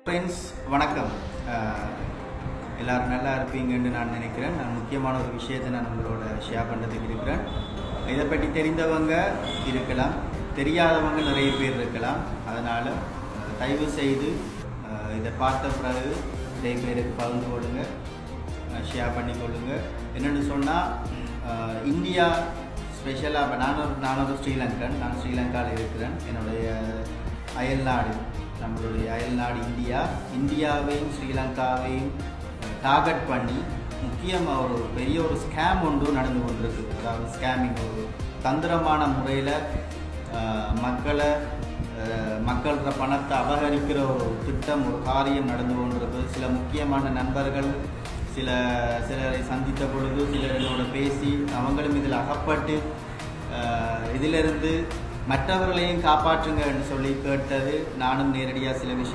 Friends வணக்கம். எல்லோரும் நல்லா இருப்பீங்கன்னு நான் நினைக்கிறேன். நான் முக்கியமான ஒரு விஷயத்தை நான் உங்களோட ஷேர் பண்ணுறதுக்கு இருக்கிறேன். இதை பற்றி தெரிந்தவங்க இருக்கலாம், தெரியாதவங்க நிறைய பேர் இருக்கலாம். அதனால் தயவு செய்து இதை பார்த்த பிறகு நிறைய பேருக்கு பகிர்ந்து கொள்ளுங்க, ஷேர் பண்ணிக்கொள்ளுங்க. என்னென்னு சொன்னால், இந்தியா ஸ்பெஷலாக இப்போ நான் ஒரு ஸ்ரீலங்கன். நான் ஸ்ரீலங்காவில் இருக்கிறேன். என்னுடைய அயல்நாடு, நம்மளுடைய அயல்நாடு இந்தியாவையும் ஸ்ரீலங்காவையும் டார்கெட் பண்ணி முக்கியமாக ஒரு பெரிய ஒரு ஸ்கேம் ஒன்று நடந்து கொண்டிருக்கு. அதாவது ஸ்கேமிங், ஒரு தந்திரமான முறையில் மக்களோட பணத்தை அபகரிக்கிற ஒரு திட்டம், ஒரு காரியம் நடந்து கொண்டிருக்கு. சில முக்கியமான நண்பர்கள் சிலரை சந்தித்த பொழுது சிலரோட பேசி அவங்களும் இதில் அகப்பட்டு இதிலிருந்து மற்றவர்களையும் காப்பாற்றுங்க என்று சொல்லி கேட்டது. நானும் நேரடியாக சில விஷயம்